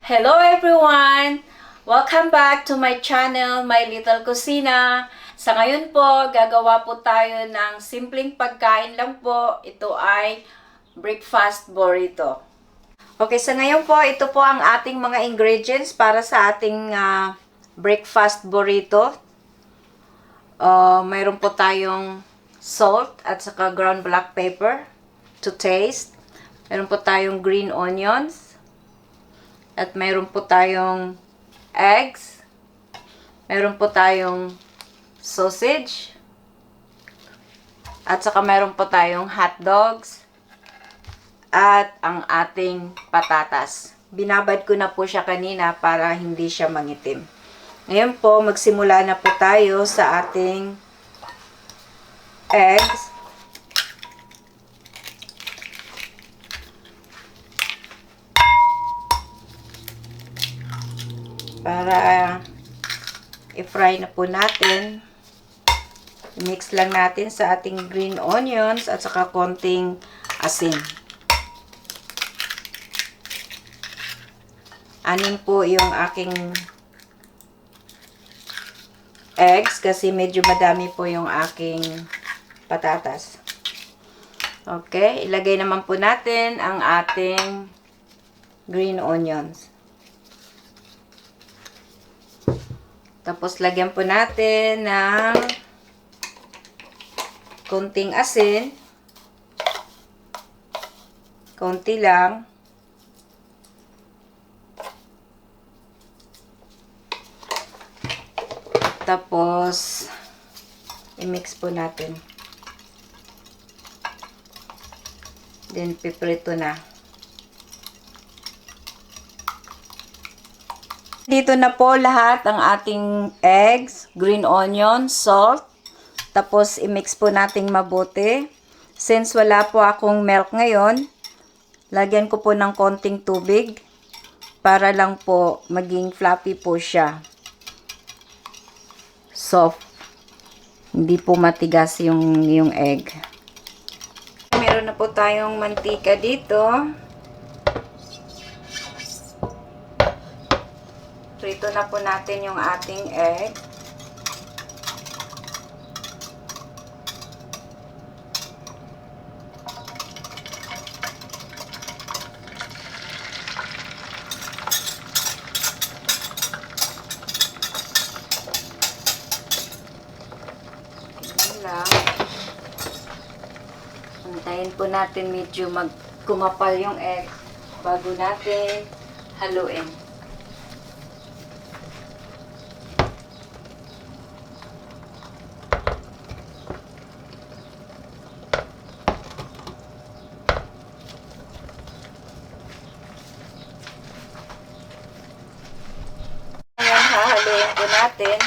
Hello everyone! Welcome back to my channel, MyLittleCocina. Sa ngayon po, gagawa po tayo ng simpleng pagkain lang po. Ito ay breakfast burrito. Okay, sa ngayon po, ito po ang ating mga ingredients para sa ating breakfast burrito. Mayroon po tayong salt at saka ground black pepper to taste. Mayroon po tayong green onions. At mayroon po tayong eggs. Mayroon po tayong sausage. At saka mayroon po tayong hotdogs. At ang ating patatas. Binabad ko na po siya kanina para hindi siya mangitim. Ngayon po, magsimula na po tayo sa ating eggs. Para i-fry na po natin. I-mix lang natin sa ating green onions at saka konting asin. Anin po yung aking eggs kasi medyo madami po yung aking patatas. Okay, ilagay naman po natin ang ating green onions. Tapos, lagyan po natin ng konting asin. Konti lang. Tapos, i-mix po natin. Then, piprito na. Dito na po lahat ang ating eggs, green onion, salt. Tapos, i-mix po nating mabuti. Since wala po akong milk ngayon, lagyan ko po ng konting tubig para lang po maging fluffy po siya. Soft. Hindi po matigas yung egg. Meron na po tayong mantika dito. Prito na po natin yung ating egg. Ganyan lang. Antayin po natin medyo kumapal yung egg bago natin haluin. Hahaluin po natin.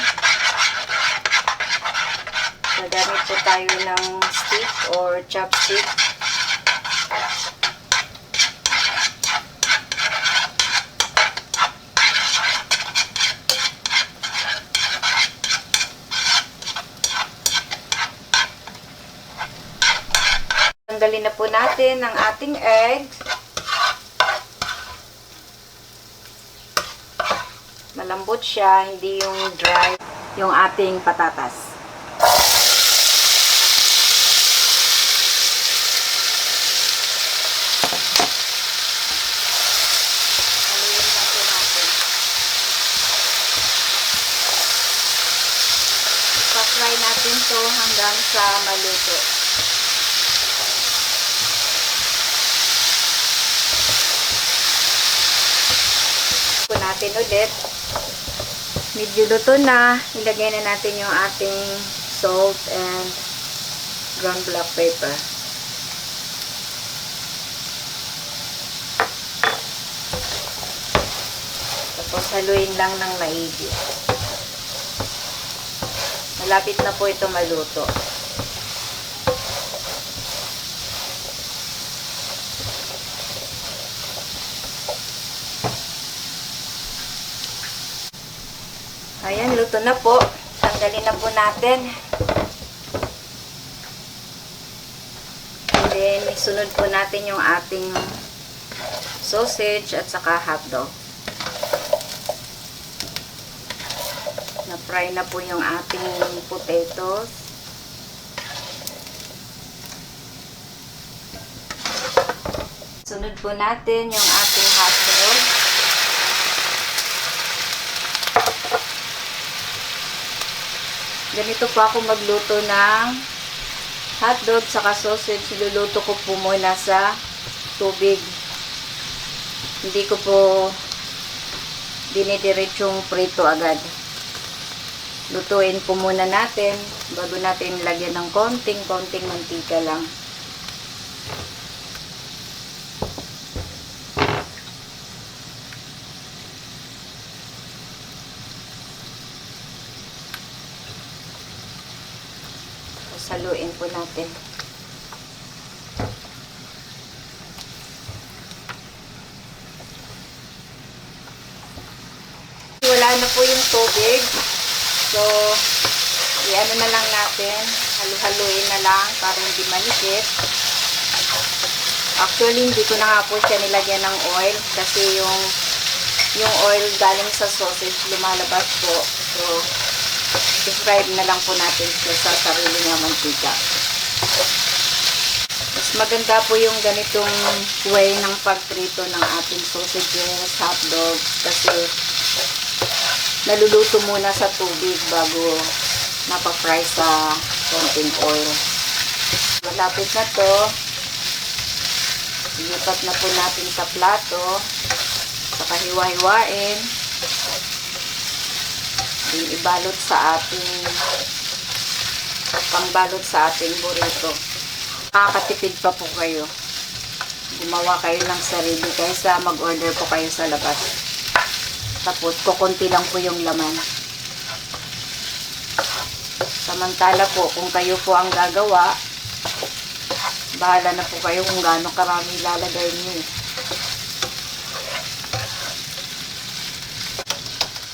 Gagamit po tayo ng stick or chopstick. Tanggalin na po natin ang ating eggs. Malambot siya, hindi yung dry yung ating patatas. Haluin na po natin. Pa-fry natin to hanggang sa maluto. Po natin ulit. Medyo luto na, ilagay na natin yung ating salt and ground black pepper. Tapos haluin lang ng maigi. Malapit na po ito maluto. Ayan, luto na po. Tanggalin na po natin. And then, isunod po natin yung ating sausage at saka hotdog. fry na po yung ating potatoes. Sunod po natin yung ating hotdog. Ganito po ako magluto ng hotdog saka sausage. Niluluto ko po muna sa tubig. Hindi ko po dinidiretsong prito agad. Lutuin po muna natin bago natin lagyan ng konting mantika lang. Saluin po natin. Wala na po yung tubig. So, i-ano na lang natin. Halu-haluin na lang para hindi manikit. Actually, hindi ko na nga po siya nilagyan ng oil kasi yung oil galing sa sausage lumalabas po. So, i-fry na lang po natin siya sa sarili ng mantika. Mas maganda po yung ganitong way ng pagprito ng ating sausages, hotdogs, kasi naluluto muna sa tubig bago napafry sa konting oil. Malapit na to. Ilipat na po natin sa plato. Saka hiwa-hiwain. Ibalot sa ating pangbalot sa ating burrito. Kakatipid pa po kayo. Gumawa kayo ng sarili kaysa mag-order po kayo sa labas. Tapos kukunti lang po yung laman. Samantala po kung kayo po ang gagawa, bahala na po kayo kung gaano karami ilalagay niyo.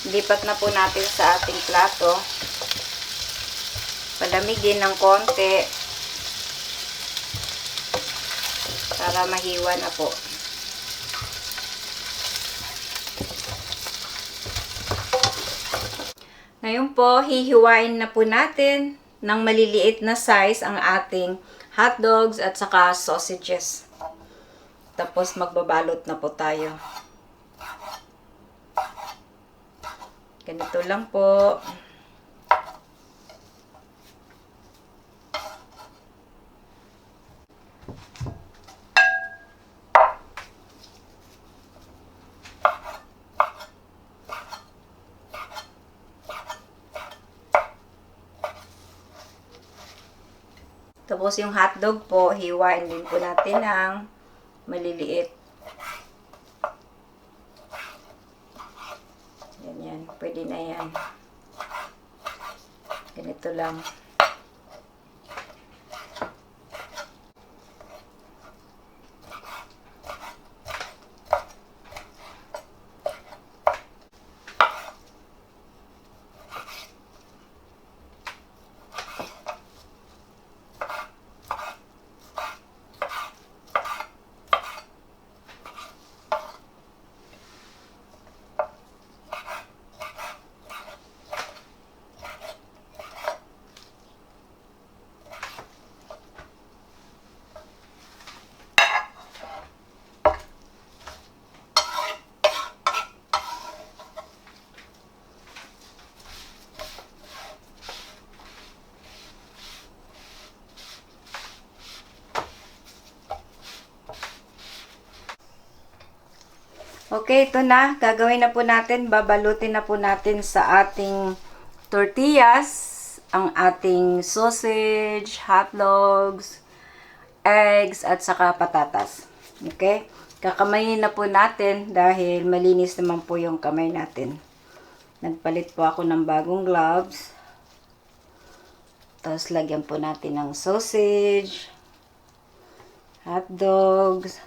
Lipat na po natin sa ating plato. Palamigin ng konti para mahiwa na po. Ngayon po, hihiwain na po natin ng maliliit na size ang ating hotdogs at saka sausages. Tapos magbabalot na po tayo. Ganito lang po. Tapos yung hotdog po, hiwain din po natin ng maliliit. Ganyan, pwede na yan. Ganito lang. Okay, ito na. Gagawin na po natin. Babalutin na po natin sa ating tortillas ang ating sausage, hotdogs, eggs, at saka patatas. Okay? Kakamayin na po natin dahil malinis naman po yung kamay natin. Nagpalit po ako ng bagong gloves. Tapos lagyan po natin ng sausage, hotdogs,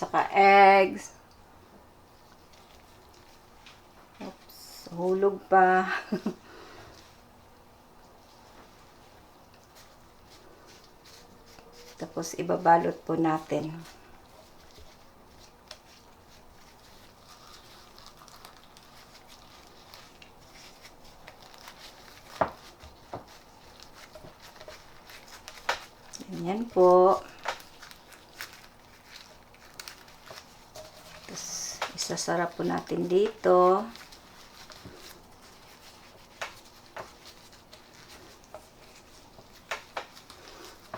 saka eggs. Oops, hulog pa. Tapos ibabalot po natin. Yan po. Tapos, isasarap po natin dito.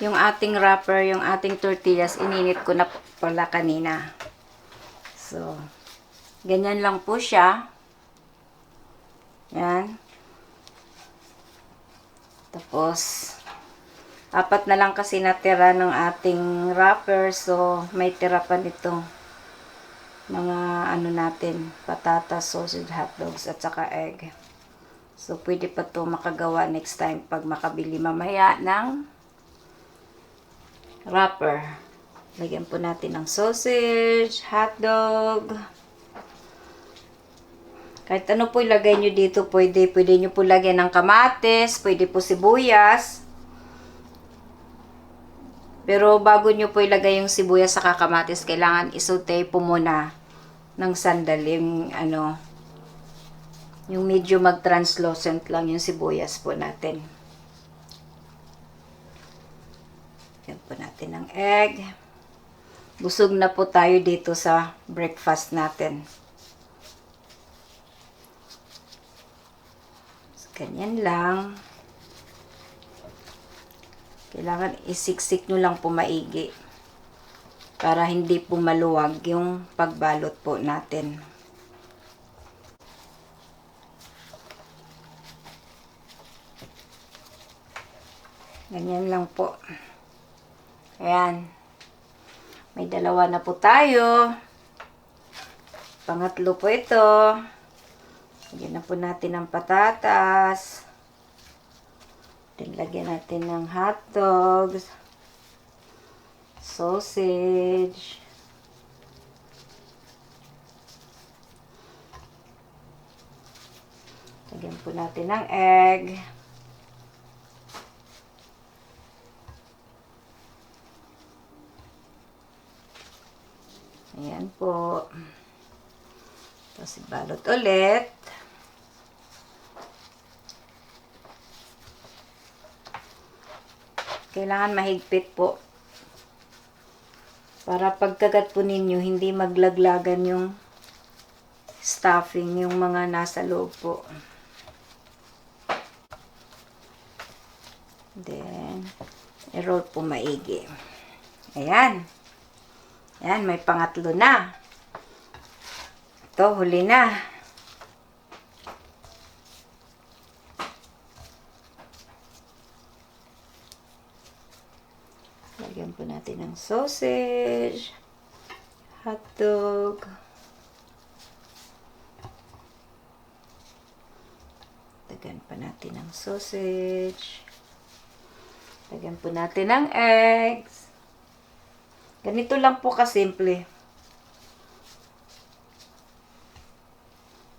Yung ating wrapper, yung ating tortillas, ininit ko na pala kanina. So, ganyan lang po siya. Yan. Tapos, 4 na lang kasi natira ng ating wrapper. So, may tira pa nito. Mga ano natin, patatas, sausage, hotdogs, at saka egg. So, pwede pa to makagawa next time pag makabili mamaya ng wrapper. Lagyan po natin ng sausage, hotdog. Kahit ano po ilagay nyo dito, pwede. Pwede nyo po lagyan ng kamatis, pwede po sibuyas. Pero bago nyo po ilagay yung sibuyas sa kamatis, kailangan isaute po muna ng sandali. Yung medyo mag-translucent lang yung sibuyas po natin. Yan po natin ng egg. Busog na po tayo dito sa breakfast natin. So, ganyan lang. Kailangan isiksik nyo lang po maigi. Para hindi po maluwag yung pagbalot po natin. Ganyan lang po. Ayan. May 2 na po tayo. Pangatlo po ito. Lagyan na po natin ng patatas. Then, lagyan natin ng hotdogs. Sausage. Lagyan po natin ng egg. Ayan po. Tapos ibalot ulit. Kailangan mahigpit po. Para pagkagat po ninyo, hindi maglaglagan yung stuffing, yung mga nasa loob po. Then, i-roll po maigi. Ayan. Ayan, may pangatlo na. Ito, huli na. Lagyan po natin ng sausage, hotdog. Lagyan pa natin ng sausage. Lagyan po natin ng eggs. Ganito lang po kasimple.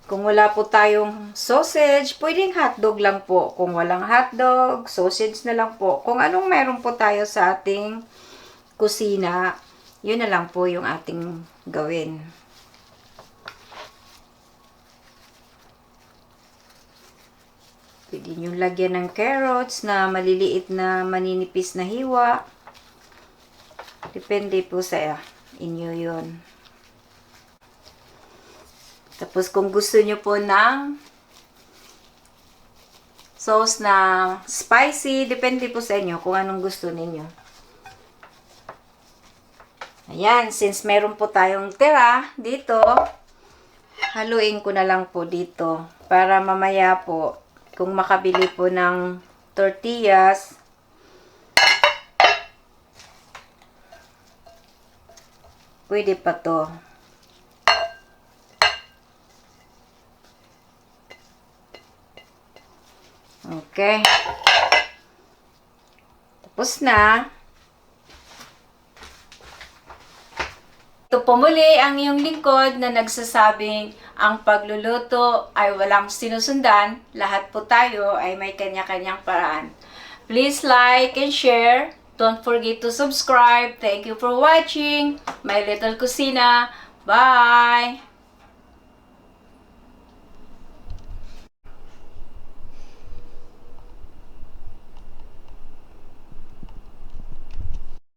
Kung wala po tayong sausage, pwedeng hotdog lang po. Kung walang hotdog, sausage na lang po. Kung anong meron po tayo sa ating kusina, yun na lang po yung ating gawin. Pwede nyo lagyan ng carrots na maliliit na maninipis na hiwa. Depende po sa inyo yun. Tapos kung gusto nyo po ng sauce na spicy, depende po sa inyo kung anong gusto ninyo. Ayan, since meron po tayong tira dito, haluin ko na lang po dito para mamaya po, kung makabili po ng tortillas, pwede pa to. Okay. Tapos na. Ito po muli ang iyong lingkod na nagsasabing ang pagluluto ay walang sinusundan. Lahat po tayo ay may kanya-kanyang paraan. Please like and share. Don't forget to subscribe. Thank you for watching. My Little Cocina. Bye!